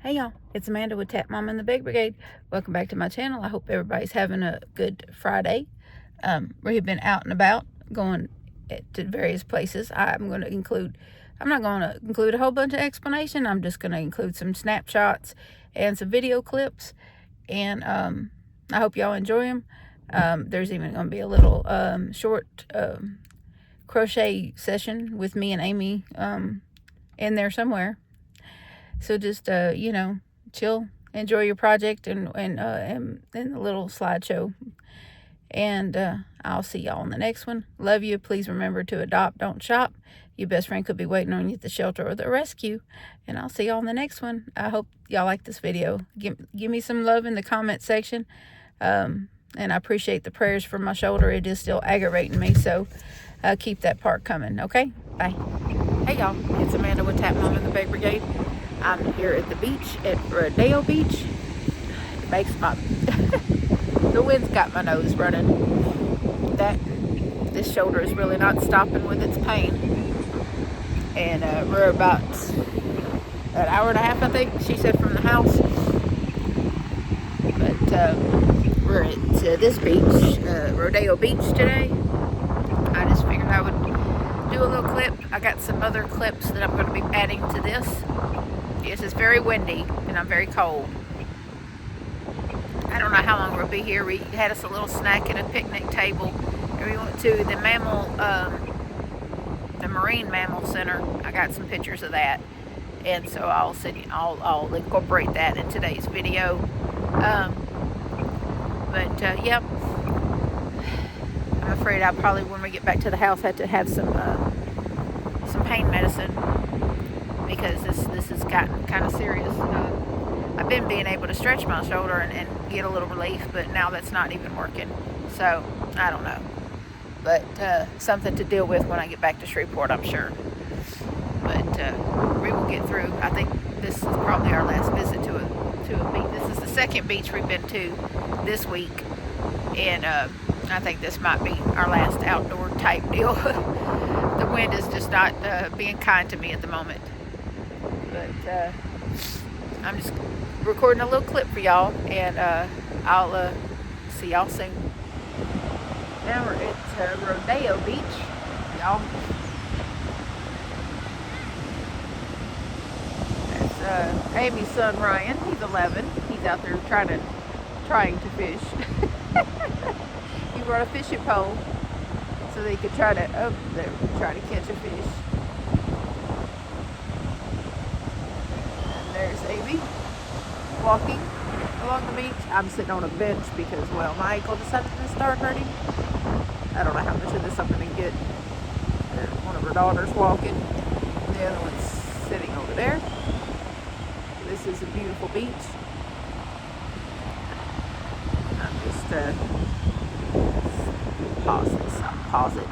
Hey y'all, it's Amanda with Tap Mom and the Big Brigade. Welcome back to my channel. I hope everybody's having a good Friday. We've been out and about, going to various places. I'm not going to include a whole bunch of explanation. I'm just going to include some snapshots and some video clips. And I hope y'all enjoy them. There's even going to be a little short crochet session with me and Amie in there somewhere. So just, chill, enjoy your project and the little slideshow. And I'll see y'all on the next one. Love you. Please remember to adopt, don't shop. Your best friend could be waiting on you at the shelter or the rescue. And I'll see y'all on the next one. I hope y'all like this video. Give me some love in the comment section. And I appreciate the prayers for my shoulder. It is still aggravating me. So keep that part coming. Okay? Bye. Hey y'all, it's Amanda with Tap Mom and the Big Brigade. I'm here at the beach at Rodeo Beach. It makes my the wind's got my nose running. This shoulder is really not stopping with its pain. And we're about an hour and a half, I think she said, from the house. But we're at this beach, Rodeo Beach today. I just figured I would do a little clip. I got some other clips that I'm going to be adding to this. Yes, it's very windy and I'm very cold. I don't know how long we'll be here. We had us a little snack at a picnic table, and we went to the Marine Mammal Center. I got some pictures of that, and so I'll incorporate that in today's video. Yep. I'm afraid I'll probably, when we get back to the house, have to have some pain medicine, because this has gotten kind of serious. I've been being able to stretch my shoulder and get a little relief, but now that's not even working. So I don't know, but something to deal with when I get back to Shreveport, I'm sure. But we will get through. I think this is probably our last visit to a beach. This is the second beach we've been to this week, and I think this might be our last outdoor type deal. The wind is just not being kind to me at the moment. But I'm just recording a little clip for y'all, and I'll see y'all soon. Now we're at Rodeo Beach, y'all. That's Amy's son Ryan. He's 11. He's out there trying to fish. He brought a fishing pole so they could try to catch a fish. And there's Amie walking along the beach. I'm sitting on a bench because, well, my ankle decided to start hurting. I don't know how much of this I'm going to get. One of her daughters walking. The other one's sitting over there. This is a beautiful beach. I'm just pause it.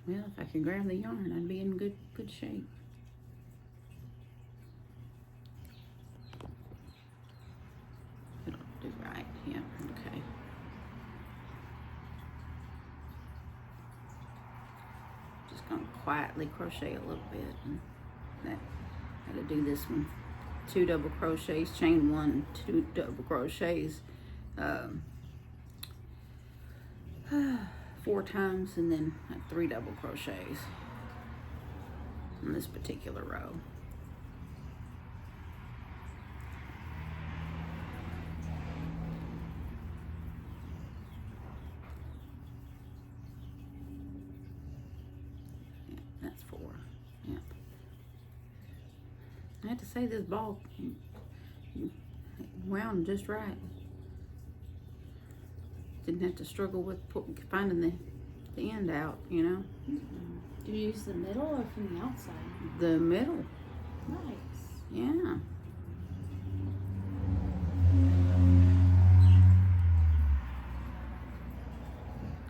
Well, if I could grab the yarn, I'd be in good shape. It'll do right. Yeah, okay. Just gonna quietly crochet a little bit. And that, gotta do this one. 2 double crochets, chain 1, 2 double crochets, 4 times, and then 3 double crochets in this particular row. Yeah, that's 4. Yeah. I had to say this ball wound just right. Didn't have to struggle with finding the end out, you know. Did you use the middle or from the outside? The middle. Nice. Yeah.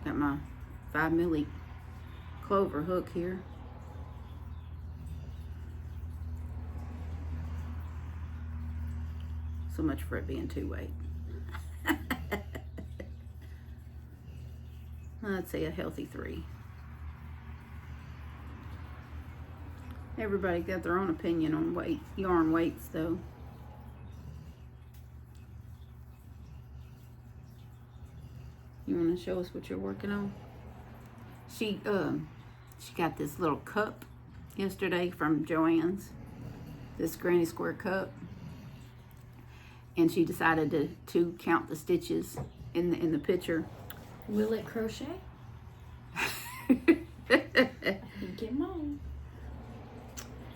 Got my 5 milli clover hook here. So much for it being 2-weight. I'd say a healthy 3. Everybody got their own opinion on yarn weights though. You want to show us what you're working on? She got this little cup yesterday from Joann's, this granny square cup, and she decided to count the stitches in the picture. Will it crochet? I think it might.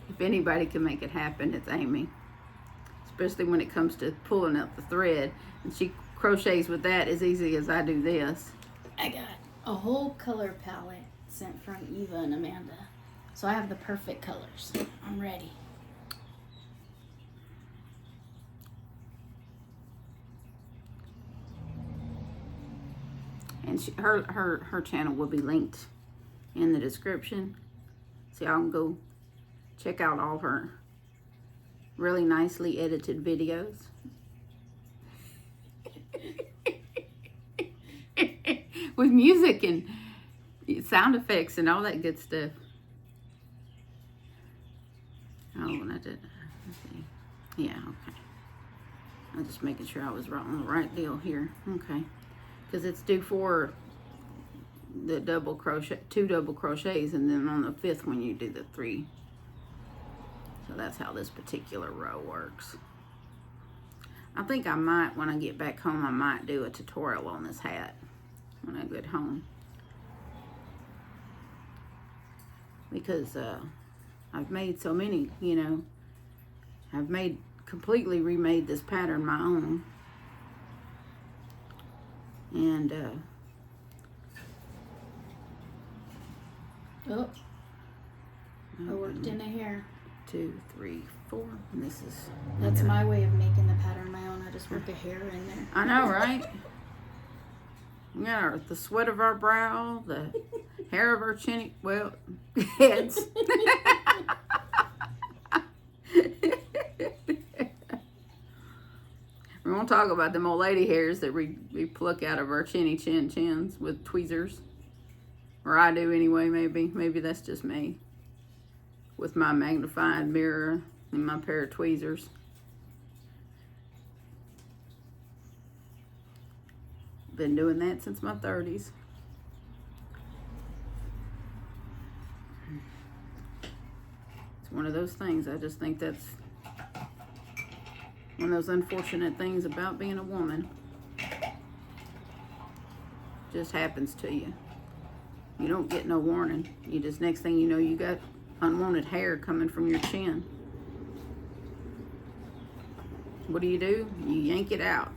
If anybody can make it happen, it's Amie. Especially when it comes to pulling up the thread. And she crochets with that as easy as I do this. I got a whole color palette sent from Eva and Amanda. So I have the perfect colors. I'm ready. And her channel will be linked in the description. So y'all can go check out all her really nicely edited videos. With music and sound effects and all that good stuff. Oh, and I did. Let's see. Yeah, okay. I'm just making sure I was on the right deal here. Okay. Because it's due for the double crochet, 2 double crochets, and then on the 5th one you do the 3. So that's how this particular row works. I think I might, when I get back home, I might do a tutorial on this hat when I get home. Because I've made so many, you know. I've completely remade this pattern my own. And oh, I worked in a hair. 2, 3, 4, and this is. That's my way of making the pattern my own. I just work a hair in there. I know, right? We got the sweat of our brow, the hair of our chin, well, heads. We won't talk about them old lady hairs that we pluck out of our chins with tweezers. Or I do anyway, maybe. Maybe that's just me. With my magnified mirror and my pair of tweezers. Been doing that since my 30s. It's one of those things. I just think that's one of those unfortunate things about being a woman. Just happens to you. You don't get no warning. You just, next thing you know, you got unwanted hair coming from your chin. What do? You yank it out.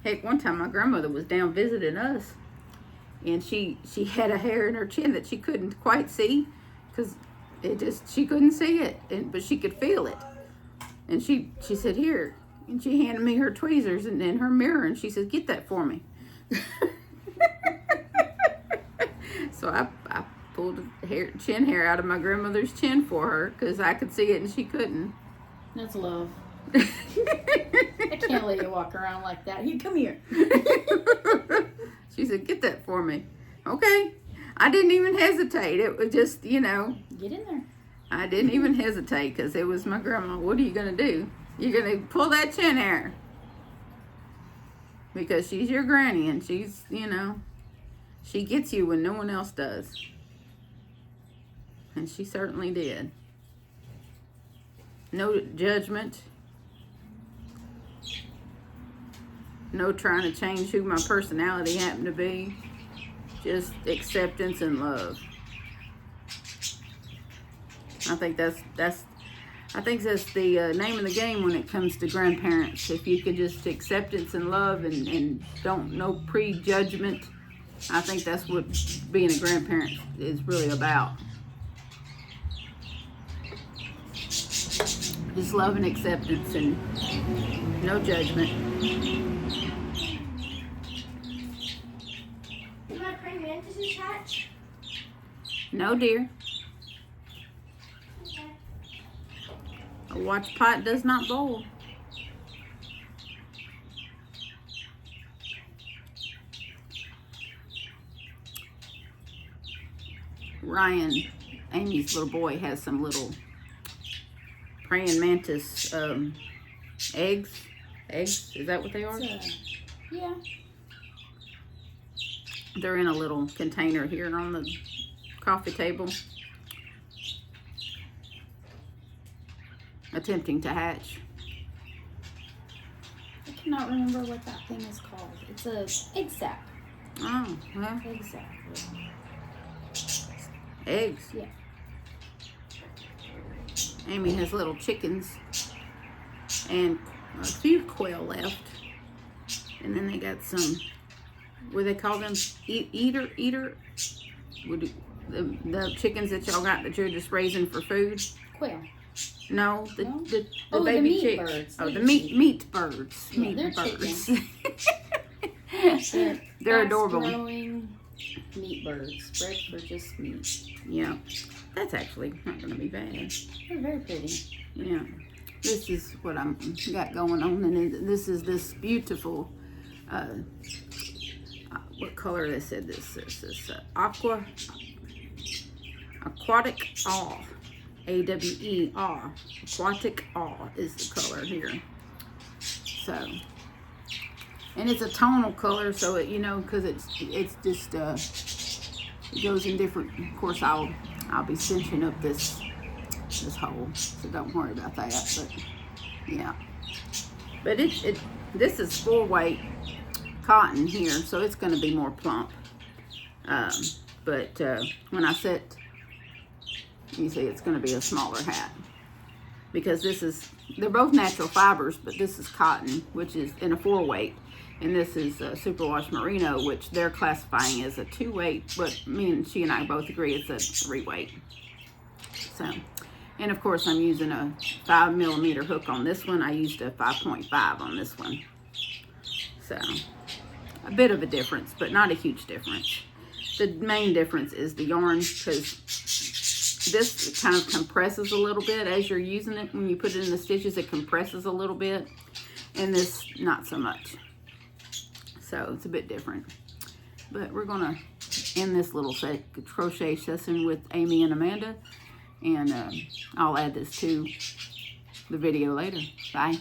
Heck, one time my grandmother was down visiting us, and she had a hair in her chin that she couldn't quite see, because she couldn't see it, but she could feel it. And she said, "Here, And she handed me her tweezers and then her mirror, and she said, get that for me. So I pulled chin hair out of my grandmother's chin for her because I could see it and she couldn't. That's love. I can't let you walk around like that. Here, come here. She said, get that for me. Okay. I didn't even hesitate. It was just, you know. Get in there. I didn't even hesitate because it was my grandma. What are you going to do? You're going to pull that chin hair. Because she's your granny and she's, you know, she gets you when no one else does. And she certainly did. No judgment. No trying to change who my personality happened to be. Just acceptance and love. I think that's the name of the game when it comes to grandparents. If you could just acceptance and love and no prejudgment, I think that's what being a grandparent is really about. Just love and acceptance and no judgment. Did my praying mantises hatch? No, dear. Okay. A watch pot does not boil. Ryan, Amy's little boy, has some little praying mantis eggs. Eggs? Is that what they are? Yeah. They're in a little container here on the coffee table. Attempting to hatch. I cannot remember what that thing is called. It's a egg sack. Oh, well, Egg sack. eggs. Yeah. Amie has little chickens and a few quail left. And then they got some, what do they call them? Eater? The chickens that y'all got that you're just raising for food? Quail. No, the Oh, the baby meat chicks. birds. Oh, the meat birds. Yeah, meat they're birds. They're adorable. Fast-growing meat birds, bred for just meat. Yeah, that's actually not going to be bad. They're very pretty. Yeah, this is what I'm got going on, and this is this beautiful. What color they said this is? This aquatic awe. AWER. Aquatic awe is the color here. So, and it's a tonal color, so it, you know, because it's just it goes in different. Of course, I'll be cinching up this hole, so don't worry about that. But yeah, but this is full weight cotton here, so it's going to be more plump. But when I set, you see, it's going to be a smaller hat because they're both natural fibers, but this is cotton, which is in a 4-weight, and this is superwash merino, which they're classifying as a 2-weight, but she and I both agree it's a 3-weight. So, and of course I'm using a 5mm hook on this one. I used a 5.5 on this one. So, a bit of a difference, but not a huge difference. The main difference is the yarn, because this kind of compresses a little bit as you're using it. When you put it in the stitches, it compresses a little bit, and this not so much. So it's a bit different. But we're gonna end this little crochet session with Amie and Amanda, and I'll add this to the video later. Bye.